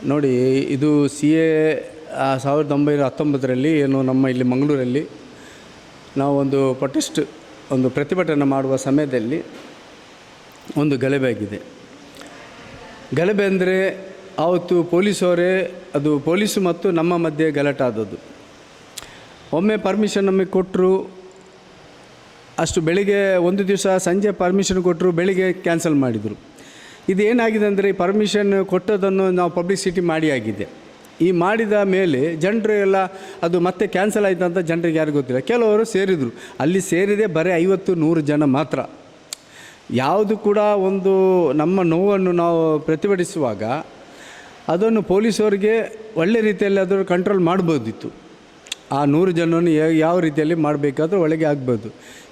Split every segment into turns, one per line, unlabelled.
ನೋಡಿ, ಇದು CA 1919ರಲ್ಲಿ ಏನು ನಮ್ಮ ಇಲ್ಲಿ ಮಂಗಳೂರಲ್ಲಿ ನಾವು ಒಂದು ಪ್ರತಿಭಟನೆ ಮಾಡುವ ಸಮಯದಲ್ಲಿ ಒಂದು ಗಲಭೆ ಆಗಿದೆ. ಗಲಭೆ ಅಂದರೆ ಆವತ್ತು ಪೊಲೀಸವರೇ, ಅದು ಪೊಲೀಸು ಮತ್ತು ನಮ್ಮ ಮಧ್ಯೆ ಗಲಾಟೆ ಆದದ್ದು. ಒಮ್ಮೆ ಪರ್ಮಿಷನ್ ನಮಗೆ ಕೊಟ್ಟರು, ಅಷ್ಟು ಬೆಳಿಗ್ಗೆ ಒಂದು ದಿವಸ ಸಂಜೆ ಪರ್ಮಿಷನ್ ಕೊಟ್ಟರು, ಬೆಳಿಗ್ಗೆ ಕ್ಯಾನ್ಸಲ್ ಮಾಡಿದರು. ಇದೇನಾಗಿದೆ ಅಂದರೆ ಈ ಪರ್ಮಿಷನ್ ಕೊಟ್ಟದನ್ನು ನಾವು ಪಬ್ಲಿಸಿಟಿ ಮಾಡಿ ಆಗಿದೆ. ಈ ಮಾಡಿದ ಮೇಲೆ ಜನರು ಎಲ್ಲ ಅದು ಮತ್ತೆ ಕ್ಯಾನ್ಸಲ್ ಆಯಿತು ಅಂತ ಜನರಿಗೆ ಯಾರಿಗೂ ಗೊತ್ತಿಲ್ಲ. ಕೆಲವರು ಸೇರಿದರು, ಅಲ್ಲಿ ಸೇರಿದೆ ಬರೀ 50-100 ಜನ ಮಾತ್ರ. ಯಾವುದು ಕೂಡ ಒಂದು ನಮ್ಮ ನೋವನ್ನು ನಾವು ಪ್ರತಿಭಟಿಸುವಾಗ ಅದನ್ನು ಪೊಲೀಸವರಿಗೆ ಒಳ್ಳೆ ರೀತಿಯಲ್ಲಿ ಅದನ್ನು ಕಂಟ್ರೋಲ್ ಮಾಡ್ಬೋದಿತ್ತು. ಆ 100 ಜನವನ್ನು ಯಾವ ರೀತಿಯಲ್ಲಿ ಮಾಡಬೇಕಾದ್ರೂ ಒಳಗೆ ಆಗ್ಬೋದು.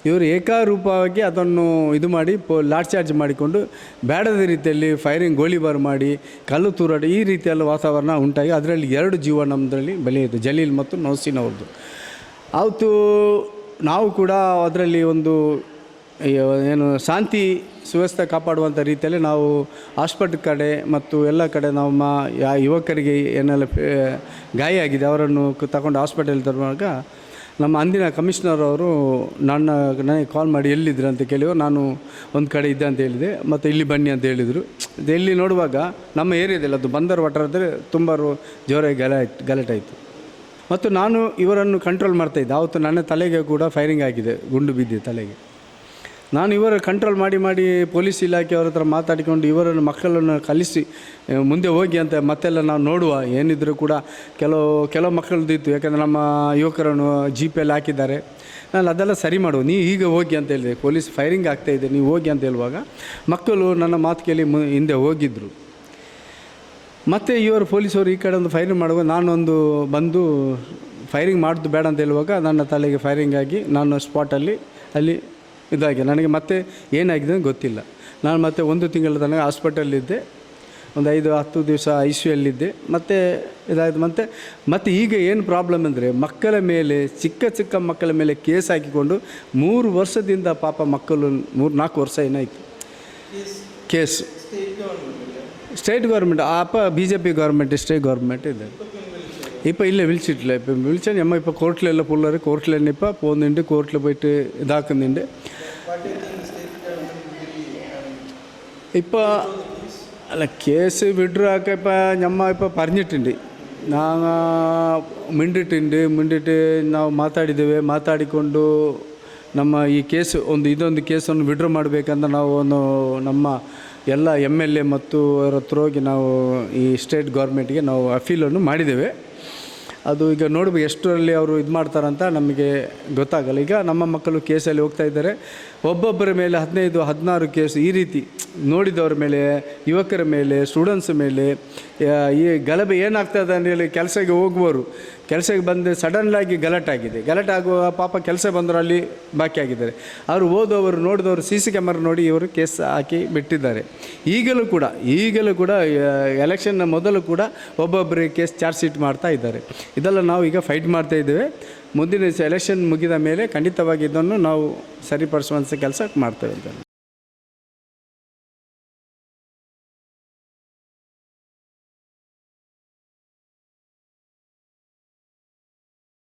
ಇವರು ಏಕಾರೂಪವಾಗಿ ಅದನ್ನು ಇದು ಮಾಡಿ ಲಾಠಿ ಚಾರ್ಜ್ ಮಾಡಿಕೊಂಡು ಬೇಡದ ರೀತಿಯಲ್ಲಿ ಫೈರಿಂಗ್, ಗೋಲಿಬಾರ್ ಮಾಡಿ, ಕಲ್ಲು ತೂರಾಟ, ಈ ರೀತಿಯೆಲ್ಲ ವಾತಾವರಣ ಉಂಟಾಗಿ ಅದರಲ್ಲಿ 2 ಜೀವ ನಮ್ಮದರಲ್ಲಿ ಬಲಿಯಿತು, ಜಲೀಲ್ ಮತ್ತು ನೌಸಿನ್ ಅವ್ರದ್ದು. ಆವತ್ತು ನಾವು ಕೂಡ ಅದರಲ್ಲಿ ಒಂದು ಏನು ಶಾಂತಿ ಸುವ್ಯವಸ್ಥೆ ಕಾಪಾಡುವಂಥ ರೀತಿಯಲ್ಲಿ ನಾವು ಹಾಸ್ಪಿಟಲ್ ಕಡೆ ಮತ್ತು ಎಲ್ಲ ಕಡೆ ನಮ್ಮ ಯುವಕರಿಗೆ ಏನೆಲ್ಲ ಗಾಯ ಆಗಿದೆ ಅವರನ್ನು ತಗೊಂಡು ಹಾಸ್ಪಿಟಲ್ ತರುವಾಗ ನಮ್ಮ ಅಂದಿನ ಕಮಿಷನರ್ ಅವರು ನನಗೆ ಕಾಲ್ ಮಾಡಿ ಎಲ್ಲಿದ್ದರು ಅಂತ ಕೇಳಿದ್ರು. ನಾನು ಒಂದು ಕಡೆ ಇದ್ದೆ ಅಂತ ಹೇಳಿದೆ. ಮತ್ತು ಇಲ್ಲಿ ಬನ್ನಿ ಅಂತ ಹೇಳಿದರು. ಎಲ್ಲಿ ನೋಡುವಾಗ ನಮ್ಮ ಏರಿಯಾದಲ್ಲಿ ಅದು ಬಂದರ್ ವಾಟರದಲ್ಲಿ ತುಂಬ ಜೋರಾಗಿ ಗಲಾಟೆ ಆಯಿತು. ಮತ್ತು ನಾನು ಇವರನ್ನು ಕಂಟ್ರೋಲ್ ಮಾಡ್ತಾಯಿದ್ದೆ. ಆವತ್ತು ನನ್ನ ತಲೆಗೆ ಕೂಡ ಫೈರಿಂಗ್ ಆಗಿದೆ, ಗುಂಡು ಬಿದ್ದಿದೆ ತಲೆಗೆ. ನಾನು ಇವರ ಕಂಟ್ರೋಲ್ ಮಾಡಿ ಪೊಲೀಸ್ ಇಲಾಖೆಯವ್ರ ಹತ್ರ ಮಾತಾಡಿಕೊಂಡು ಇವರನ್ನು ಮಕ್ಕಳನ್ನು ಕಲಿಸಿ ಮುಂದೆ ಹೋಗಿ ಅಂತ ಮತ್ತೆಲ್ಲ ನಾವು ನೋಡುವ. ಏನಿದ್ರೂ ಕೂಡ ಕೆಲವು ಮಕ್ಕಳದ್ದು ಇತ್ತು, ಯಾಕಂದರೆ ನಮ್ಮ ಯುವಕರನ್ನು ಜೀಪಲ್ಲಿ ಹಾಕಿದ್ದಾರೆ. ನಾನು ಅದೆಲ್ಲ ಸರಿ ಮಾಡುವ, ನೀವು ಈಗ ಹೋಗಿ ಅಂತ ಹೇಳಿದೆ. ಪೊಲೀಸ್ ಫೈರಿಂಗ್ ಆಗ್ತಾಯಿದೆ, ನೀವು ಹೋಗಿ ಅಂತ ಹೇಳುವಾಗ ಮಕ್ಕಳು ನನ್ನ ಮಾತು ಕೇಳಿ ಹಿಂದೆ ಹೋಗಿದ್ದರು. ಮತ್ತು ಇವರು ಪೊಲೀಸವರು ಈ ಕಡೆ ಒಂದು ಫೈರಿಂಗ್ ಮಾಡುವಾಗ ನಾನೊಂದು ಬಂದು ಫೈರಿಂಗ್ ಮಾಡೋದು ಬೇಡ ಅಂತ ಹೇಳುವಾಗ ನನ್ನ ತಲೆಗೆ ಫೈರಿಂಗ್ ಆಗಿ ನಾನು ಸ್ಪಾಟಲ್ಲಿ ಅಲ್ಲಿ ಇದಾಗಿ ನನಗೆ ಮತ್ತೆ ಏನಾಗಿದೆ ಅಂತ ಗೊತ್ತಿಲ್ಲ. ನಾನು ಮತ್ತೆ 1 ತಿಂಗಳ ತನಕ ಹಾಸ್ಪಿಟಲ್ಲಿದ್ದೆ, ಒಂದು 5-10 ದಿವಸ ICUಯಲ್ಲಿದ್ದೆ. ಮತ್ತು ಇದಾಯಿತು. ಮತ್ತು ಈಗ ಏನು ಪ್ರಾಬ್ಲಮ್ ಅಂದರೆ ಮಕ್ಕಳ ಮೇಲೆ, ಚಿಕ್ಕ ಮಕ್ಕಳ ಮೇಲೆ ಕೇಸ್ ಹಾಕಿಕೊಂಡು 3 ವರ್ಷದಿಂದ ಪಾಪ ಮಕ್ಕಳು 3-4 ವರ್ಷ ಏನಾಯಿತು case. State government BJP government, state government ಇದೆ. இப்போ இல்லை விழிச்சிட்டில்ல. இப்போ விழிச்சா நம்ம இப்போ கோர்ட்டில் எல்லாம் புள்ளாரு கோர்ட்டில் நிற்பா போந்துண்டு கோர்ட்டில் போயிட்டு இதாக்குந்துண்டு ഇപ്പോൾ അല്ല കേസ് വിഡ്രാക്ക ഇപ്പം ഞമ്മ ഇപ്പോൾ പറഞ്ഞിട്ടുണ്ട്. ಮಿಂಡಿಟ್ಟು ನಾವು ಮಾತಾಡಿಕೊಂಡು ನಮ್ಮ ಈ ಕೇಸು ಇದೊಂದು ಕೇಸನ್ನು ವಿಡ್ರಾ ಮಾಡಬೇಕಂತ ನಾವು ನಮ್ಮ ಎಲ್ಲ MLA ಮತ್ತು ಅವರ ಹತ್ರ ಹೋಗಿ ನಾವು ಈ ಸ್ಟೇಟ್ ಗೌರ್ಮೆಂಟ್ಗೆ ನಾವು ಅಪೀಲನ್ನು ಮಾಡಿದ್ದೇವೆ. ಅದು ಈಗ ನೋಡ್ಬೇಕು ಎಷ್ಟರಲ್ಲಿ ಅವರು ಇದು ಮಾಡ್ತಾರಂತ ನಮಗೆ ಗೊತ್ತಾಗಲ್ಲ. ಈಗ ನಮ್ಮ ಮಕ್ಕಳು ಕೇಸಲ್ಲಿ ಹೋಗ್ತಾ ಇದ್ದಾರೆ. ಒಬ್ಬೊಬ್ಬರ ಮೇಲೆ 15-16 ಕೇಸು ಈ ರೀತಿ ನೋಡಿದವ್ರ ಮೇಲೆ, ಯುವಕರ ಮೇಲೆ, ಸ್ಟೂಡೆಂಟ್ಸ್ ಮೇಲೆ ಈ ಗಲಭೆ ಏನಾಗ್ತದೆ ಅಂತೇಳಿ ಕೆಲಸಕ್ಕೆ ಹೋಗುವವರು ಕೆಲಸಕ್ಕೆ ಬಂದು ಸಡನ್ಲಾಗಿ ಗಲಾಟೆ ಆಗಿದೆ. ಗಲಾಟೆ ಆಗುವ ಪಾಪ ಕೆಲಸ ಬಂದರು ಅಲ್ಲಿ ಬಾಕಿ ಆಗಿದ್ದಾರೆ. ಅವರು ಓದೋವರು ನೋಡಿದವರು CC ಕ್ಯಾಮರಾ ನೋಡಿ ಇವರು ಕೇಸ್ ಹಾಕಿ ಬಿಟ್ಟಿದ್ದಾರೆ. ಈಗಲೂ ಕೂಡ ಎಲೆಕ್ಷನ್ನ ಮೊದಲು ಕೂಡ ಒಬ್ಬೊಬ್ಬರಿಗೆ ಕೇಸ್ ಚಾರ್ಜ್ ಶೀಟ್ ಮಾಡ್ತಾ ಇದ್ದಾರೆ. ಇದೆಲ್ಲ ನಾವು ಈಗ ಫೈಟ್ ಮಾಡ್ತಾ ಇದ್ದೇವೆ. ಮುಂದಿನ ಎಲೆಕ್ಷನ್ ಮುಗಿದ ಮೇಲೆ ಖಂಡಿತವಾಗಿ ಇದನ್ನು ನಾವು ಸರಿಪಡಿಸುವಂಥ ಕೆಲಸ ಮಾಡ್ತೇವೆ ಅಂತ.